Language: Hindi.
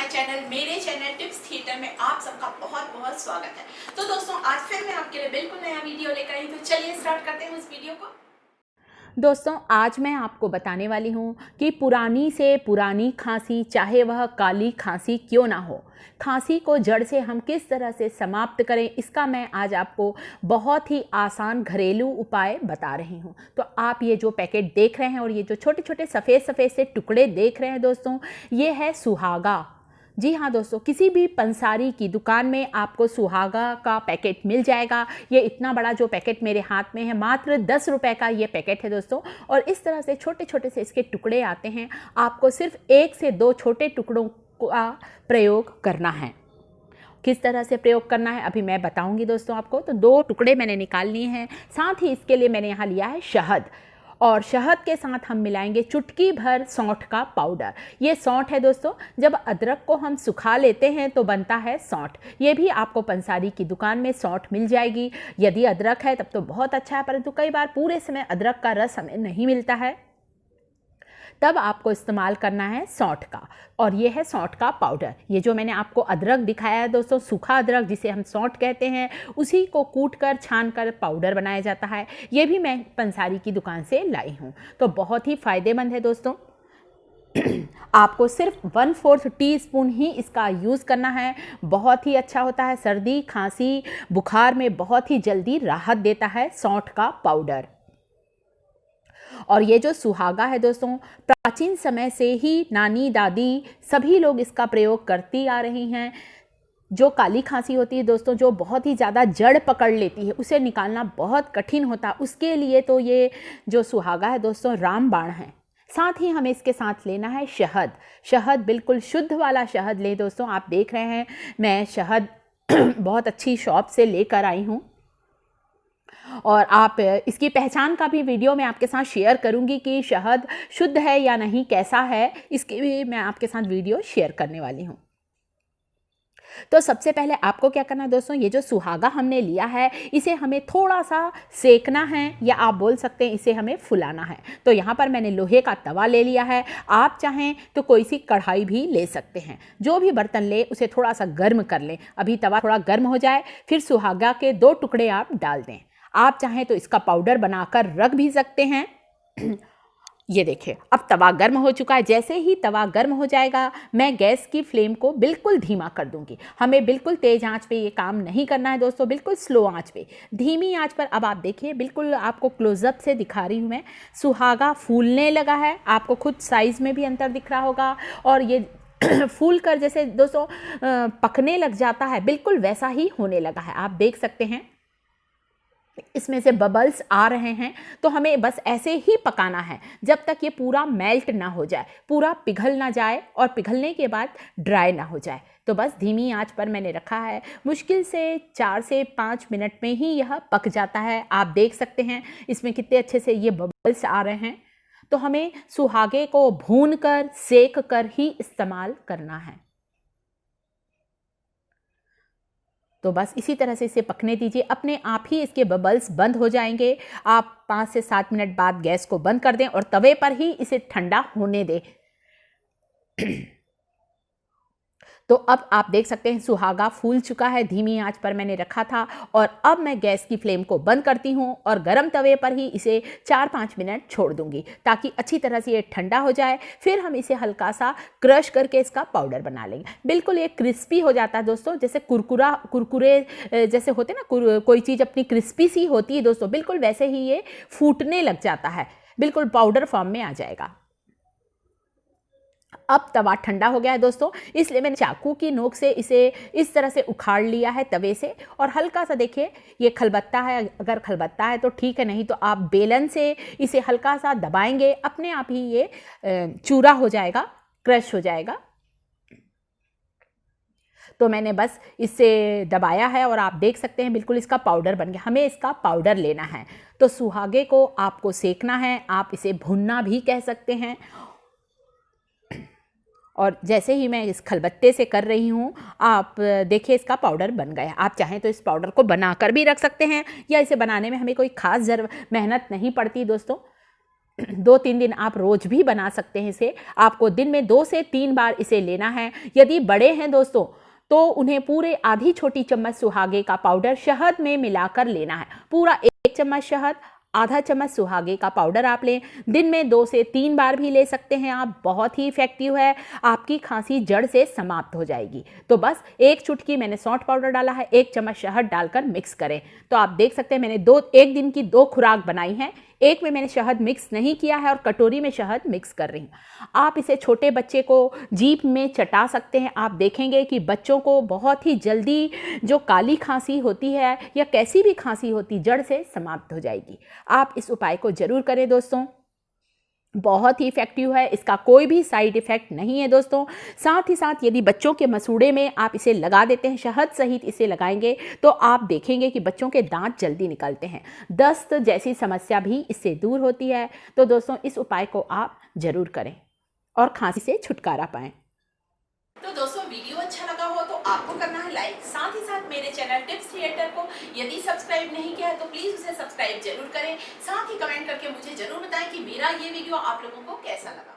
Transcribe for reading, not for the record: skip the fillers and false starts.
चैनल, मेरे चैनल टिप्स थिएटर में आप सबका बहुत बहुत स्वागत है। तो दोस्तों, आज फिर मैं आपके लिए बिल्कुल नया वीडियो लेकर आई। तो चलिए स्टार्ट करते हैं उस वीडियो को। दोस्तों, आज मैं आपको बताने वाली हूँ कि पुरानी से पुरानी खांसी, चाहे वह काली खांसी क्यों ना हो, खांसी को जड़ से हम किस तरह से समाप्त करें, इसका मैं आज आपको बहुत ही आसान घरेलू उपाय बता रही हूँ। तो आप ये जो पैकेट देख रहे हैं और ये जो छोटे छोटे सफ़ेद सफ़ेद से टुकड़े देख रहे हैं दोस्तों, ये है सुहागा। जी हाँ दोस्तों, किसी भी पंसारी की दुकान में आपको सुहागा का पैकेट मिल जाएगा। ये इतना बड़ा जो पैकेट मेरे हाथ में है, मात्र 10 रुपये का ये पैकेट है दोस्तों। और इस तरह से छोटे छोटे से इसके टुकड़े आते हैं। आपको सिर्फ 1 से 2 छोटे टुकड़ों का प्रयोग करना है। किस तरह से प्रयोग करना है अभी मैं बताऊंगी दोस्तों आपको। तो 2 टुकड़े मैंने निकाल लिए हैं। साथ ही इसके लिए मैंने यहाँ लिया है शहद, और शहद के साथ हम मिलाएंगे चुटकी भर सौंठ का पाउडर। ये सौंठ है दोस्तों। जब अदरक को हम सुखा लेते हैं तो बनता है सौंठ। ये भी आपको पंसारी की दुकान में सौंठ मिल जाएगी। यदि अदरक है तब तो बहुत अच्छा है, परंतु कई बार पूरे समय अदरक का रस हमें नहीं मिलता है, तब आपको इस्तेमाल करना है सौंठ का। और ये है सौंठ का पाउडर। ये जो मैंने आपको अदरक दिखाया है दोस्तों, सूखा अदरक जिसे हम सौंठ कहते हैं, उसी को कूट कर छान कर पाउडर बनाया जाता है। ये भी मैं पंसारी की दुकान से लाई हूँ। तो बहुत ही फ़ायदेमंद है दोस्तों। आपको सिर्फ 1/4 टीस्पून ही इसका यूज़ करना है। बहुत ही अच्छा होता है। सर्दी, खांसी, बुखार में बहुत ही जल्दी राहत देता है सौंठ का पाउडर। और ये जो सुहागा है दोस्तों, प्राचीन समय से ही नानी दादी सभी लोग इसका प्रयोग करती आ रही हैं। जो काली खांसी होती है दोस्तों, जो बहुत ही ज़्यादा जड़ पकड़ लेती है, उसे निकालना बहुत कठिन होता है। उसके लिए तो ये जो सुहागा है दोस्तों, रामबाण है। साथ ही हमें इसके साथ लेना है शहद। शहद बिल्कुल शुद्ध वाला शहद ले दोस्तों। आप देख रहे हैं मैं शहद बहुत अच्छी शॉप से लेकर आई हूँ, और आप इसकी पहचान का भी वीडियो मैं आपके साथ शेयर करूंगी कि शहद शुद्ध है या नहीं, कैसा है, इसकी भी मैं आपके साथ वीडियो शेयर करने वाली हूं। तो सबसे पहले आपको क्या करना है दोस्तों, ये जो सुहागा हमने लिया है, इसे हमें थोड़ा सा सेकना है, या आप बोल सकते हैं इसे हमें फुलाना है। तो यहाँ पर मैंने लोहे का तवा ले लिया है। आप चाहें तो कोई सी कढ़ाई भी ले सकते हैं। जो भी बर्तन ले उसे थोड़ा सा गर्म कर लें। अभी तवा थोड़ा गर्म हो जाए, फिर सुहागा के 2 टुकड़े आप डाल दें। आप चाहें तो इसका पाउडर बनाकर रख भी सकते हैं। ये देखिए, अब तवा गर्म हो चुका है। जैसे ही तवा गर्म हो जाएगा, मैं गैस की फ्लेम को बिल्कुल धीमा कर दूंगी। हमें बिल्कुल तेज आंच पे ये काम नहीं करना है दोस्तों, बिल्कुल स्लो आंच पे, धीमी आंच पर। अब आप देखिए, बिल्कुल आपको क्लोजअप से दिखा रही हूँ मैं। सुहागा फूलने लगा है। आपको खुद साइज़ में भी अंतर दिख रहा होगा। और ये फूल कर जैसे दोस्तों पकने लग जाता है, बिल्कुल वैसा ही होने लगा है। आप देख सकते हैं इसमें से बबल्स आ रहे हैं। तो हमें बस ऐसे ही पकाना है जब तक ये पूरा मेल्ट ना हो जाए, पूरा पिघल ना जाए, और पिघलने के बाद ड्राई ना हो जाए। तो बस धीमी आंच पर मैंने रखा है। मुश्किल से 4 से 5 मिनट में ही यह पक जाता है। आप देख सकते हैं इसमें कितने अच्छे से ये बबल्स आ रहे हैं। तो हमें सुहागे को भून कर, सेक कर ही इस्तेमाल करना है। तो बस इसी तरह से इसे पकने दीजिए। अपने आप ही इसके बबल्स बंद हो जाएंगे। आप 5 से 7 मिनट बाद गैस को बंद कर दें और तवे पर ही इसे ठंडा होने दें। तो अब आप देख सकते हैं सुहागा फूल चुका है। धीमी आंच पर मैंने रखा था, और अब मैं गैस की फ्लेम को बंद करती हूं और गरम तवे पर ही इसे 4-5 मिनट छोड़ दूंगी, ताकि अच्छी तरह से ये ठंडा हो जाए। फिर हम इसे हल्का सा क्रश करके इसका पाउडर बना लेंगे। बिल्कुल ये क्रिस्पी हो जाता है दोस्तों, जैसे कुरकुरे जैसे होते ना, कोई चीज़ अपनी क्रिस्पी सी होती है दोस्तों, बिल्कुल वैसे ही ये फूटने लग जाता है। बिल्कुल पाउडर फॉर्म में आ जाएगा। अब तवा ठंडा हो गया है दोस्तों, इसलिए मैंने चाकू की नोक से इसे इस तरह से उखाड़ लिया है तवे से। और हल्का सा देखिए, ये खलबत्ता है, अगर खलबत्ता है तो ठीक है, नहीं तो आप बेलन से इसे हल्का सा दबाएंगे, अपने आप ही ये चूरा हो जाएगा, क्रश हो जाएगा। तो मैंने बस इससे दबाया है, और आप देख सकते हैं बिल्कुल इसका पाउडर बन गया। हमें इसका पाउडर लेना है। तो सुहागे को आपको सेकना है, आप इसे भुनना भी कह सकते हैं। और जैसे ही मैं इस खलबत्ते से कर रही हूँ, आप देखिए इसका पाउडर बन गया। आप चाहें तो इस पाउडर को बनाकर भी रख सकते हैं, या इसे बनाने में हमें कोई खास मेहनत नहीं पड़ती दोस्तों। 2-3 दिन आप रोज भी बना सकते हैं इसे। आपको दिन में 2 से 3 बार इसे लेना है। यदि बड़े हैं दोस्तों तो उन्हें पूरे आधी छोटी चम्मच सुहागे का पाउडर शहद में मिलाकर लेना है। पूरा 1 चम्मच शहद, आधा चम्मच सुहागे का पाउडर आप लें। दिन में 2 से 3 बार भी ले सकते हैं आप। बहुत ही इफेक्टिव है, आपकी खांसी जड़ से समाप्त हो जाएगी। तो बस 1 चुटकी मैंने सौंठ पाउडर डाला है, 1 चम्मच शहद डालकर मिक्स करें। तो आप देख सकते हैं मैंने 1 दिन की 2 खुराक बनाई है। एक में मैंने शहद मिक्स नहीं किया है और कटोरी में शहद मिक्स कर रही हूँ। आप इसे छोटे बच्चे को जीभ में चटा सकते हैं। आप देखेंगे कि बच्चों को बहुत ही जल्दी जो काली खांसी होती है या कैसी भी खांसी होती जड़ से समाप्त हो जाएगी। आप इस उपाय को जरूर करें दोस्तों, बहुत ही इफेक्टिव है, इसका कोई भी साइड इफेक्ट नहीं है दोस्तों। साथ ही साथ यदि बच्चों के मसूड़े में आप इसे लगा देते हैं, शहद सहित इसे लगाएंगे, तो आप देखेंगे कि बच्चों के दांत जल्दी निकलते हैं। दस्त जैसी समस्या भी इससे दूर होती है। तो दोस्तों इस उपाय को आप जरूर करें और खांसी से छुटकारा पाएं। तो दोस्तों वीडियो अच्छा लगा हो तो आपको करना है लाइक, साथ ही साथ मेरे चैनल टिप्स थिएटर को यदि सब्सक्राइब नहीं किया है तो प्लीज उसे सब्सक्राइब जरूर करें। साथ ही कमेंट करके मुझे जरूर बताएं कि मेरा ये वीडियो आप लोगों को कैसा लगा।